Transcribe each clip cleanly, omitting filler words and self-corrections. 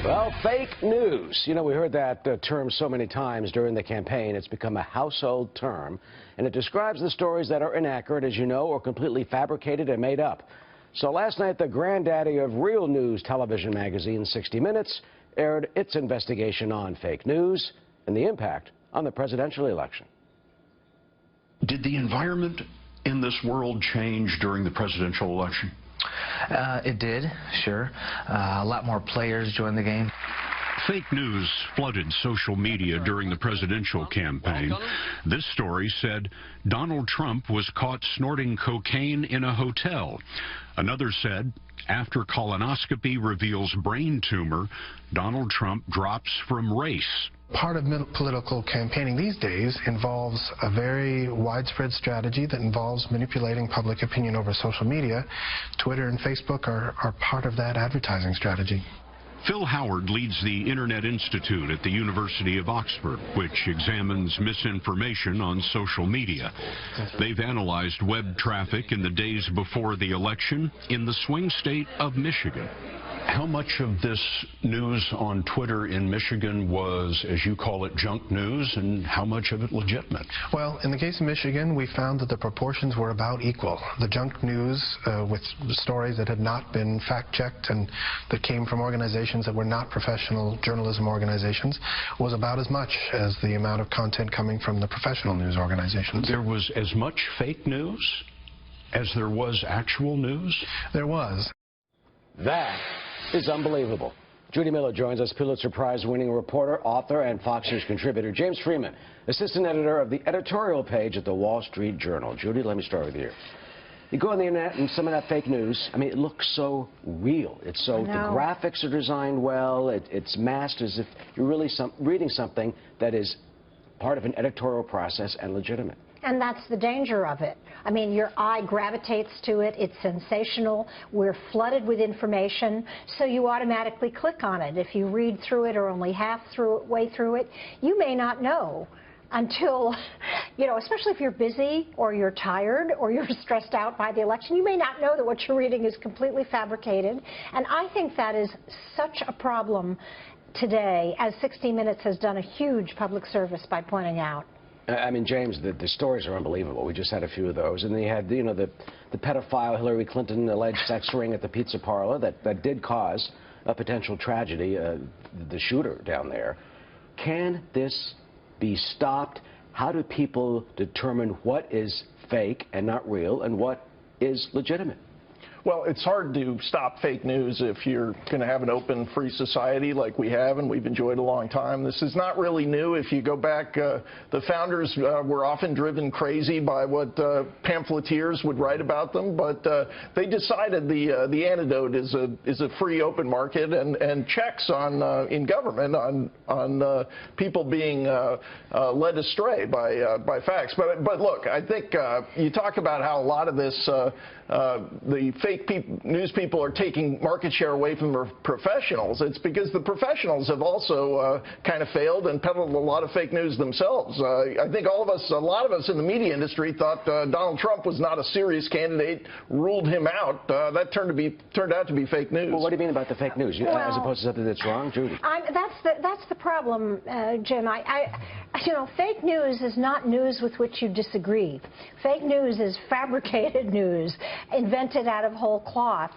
Well, fake news. You know, we heard that term so many times during the campaign. It's become a household term, and it describes the stories that are inaccurate, as you know, or completely fabricated and made up. So last night, the granddaddy of real news television magazine, 60 Minutes, aired its investigation on fake news and the impact on the presidential election. Did the environment in this world change during the presidential election? It did, sure. A lot more players joined the game. Fake news flooded social media during the presidential campaign. This story said Donald Trump was caught snorting cocaine in a hotel. Another said, after colonoscopy reveals brain tumor, Donald Trump drops from race. Part of political campaigning these days involves a very widespread strategy that involves manipulating public opinion over social media. Twitter and Facebook are part of that advertising strategy. Phil Howard leads the Internet Institute at the University of Oxford, which examines misinformation on social media. They've analyzed web traffic in the days before the election in the swing state of Michigan. How much of this news on Twitter in Michigan was, as you call it, junk news, and how much of it legitimate? Well, in the case of Michigan, we found that the proportions were about equal. The junk news with stories that had not been fact-checked and that came from organizations that were not professional journalism organizations was about as much as the amount of content coming from the professional news organizations. There was as much fake news as there was actual news? There was. That is unbelievable. Judith Miller joins us, Pulitzer Prize-winning reporter, author, and Fox News contributor. James Freeman, assistant editor of the editorial page at the Wall Street Journal. Judy, let me start with you. You go on the internet and some of that fake news, I mean, it looks so real. It's so, the graphics are designed well, it's masked as if you're really reading something that is part of an editorial process and legitimate. And that's the danger of it. I mean, your eye gravitates to it. It's sensational. We're flooded with information, so you automatically click on it. If you read through it or only way through it, you may not know until, you know, especially if you're busy or you're tired or you're stressed out by the election, you may not know that what you're reading is completely fabricated. And I think that is such a problem today, as 60 Minutes has done a huge public service by pointing out. I mean, James, the stories are unbelievable. We just had a few of those. And they had, you know, the pedophile Hillary Clinton alleged sex ring at the pizza parlor that did cause a potential tragedy, the shooter down there. Can this be stopped? How do people determine what is fake and not real and what is legitimate? Well, it's hard to stop fake news if you're going to have an open, free society like we have and we've enjoyed a long time. This is not really new. If you go back, the founders were often driven crazy by what pamphleteers would write about them, but they decided the antidote is a free, open market and checks on in government on people being led astray by facts. But look, I think you talk about how a lot of this the fake news people are taking market share away from the professionals. It's because the professionals have also kind of failed and peddled a lot of fake news themselves. I think a lot of us in the media industry thought Donald Trump was not a serious candidate, ruled him out. That turned out to be fake news. Well, what do you mean about the fake news? Well, as opposed to something that's wrong, Judy? That's the problem, Jim. You know, fake news is not news with which you disagree. Fake news is fabricated news, invented out of whole cloth,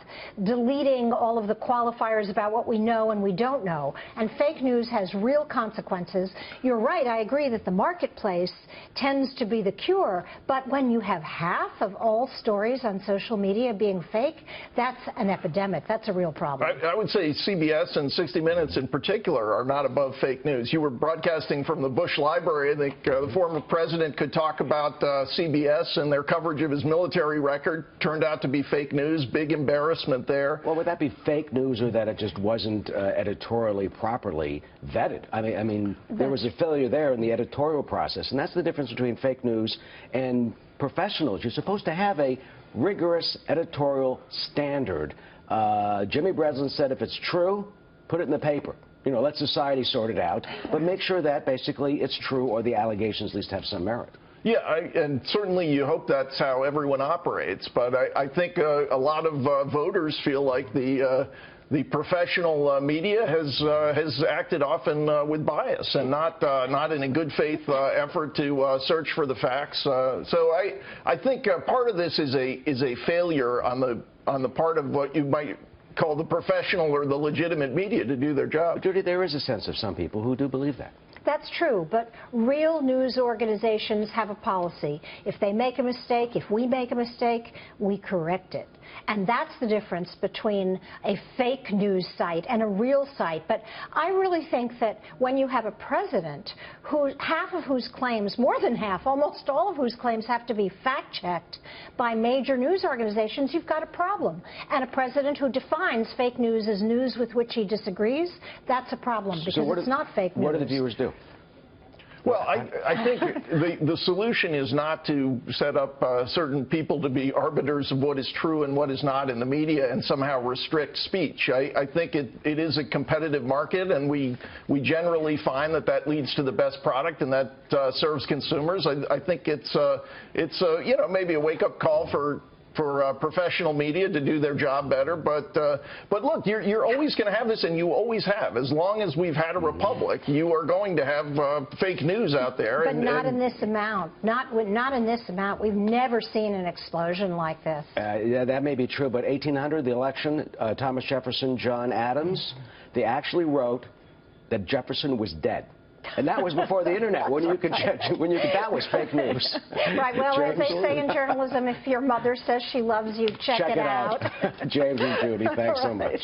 deleting all of the qualifiers about what we know and we don't know. And fake news has real consequences. You're right, I agree that the marketplace tends to be the cure, but when you have half of all stories on social media being fake, that's an epidemic. That's a real problem. I would say CBS and 60 Minutes in particular are not above fake news. You were broadcasting from the Bush Library. I think the former president could talk about CBS and their coverage of his military record. Turned out to be fake news. Big embarrassment there. Well, would that be fake news or that it just wasn't editorially properly vetted? I mean, there was a failure there in the editorial process, and that's the difference between fake news and professionals. You're supposed to have a rigorous editorial standard. Jimmy Breslin said if it's true, put it in the paper. You know, let society sort it out, but make sure that basically it's true or the allegations at least have some merit. Yeah, and certainly you hope that's how everyone operates, but I think a lot of voters feel like the the professional media has acted often with bias and not in a good faith effort to search for the facts. So I think part of this is a failure on the part of what you might call the professional or the legitimate media to do their job. Judy, there is a sense of some people who do believe that. That's true, but real news organizations have a policy. If they make a mistake, if we make a mistake, we correct it. And that's the difference between a fake news site and a real site. But I really think that when you have a president half of whose claims, more than half, almost all of whose claims have to be fact-checked by major news organizations, you've got a problem. And a president who defines fake news as news with which he disagrees, that's a problem, because it's not fake news. What do the viewers do? Well, I think the solution is not to set up certain people to be arbiters of what is true and what is not in the media and somehow restrict speech. I think it is a competitive market, and we generally find that leads to the best product and that serves consumers. I think it's you know, maybe a wake-up call for professional media to do their job better, but look, you're always going to have this, and you always have. As long as we've had a republic, you are going to have fake news out there. But not in this amount. Not in this amount. We've never seen an explosion like this. Yeah, that may be true, but 1800, the election, Thomas Jefferson, John Adams, they actually wrote that Jefferson was dead. And that was before the internet, when you could check, that was fake news. Right. Well, as they say in journalism, if your mother says she loves you, check it out. James and Judy, thanks so much.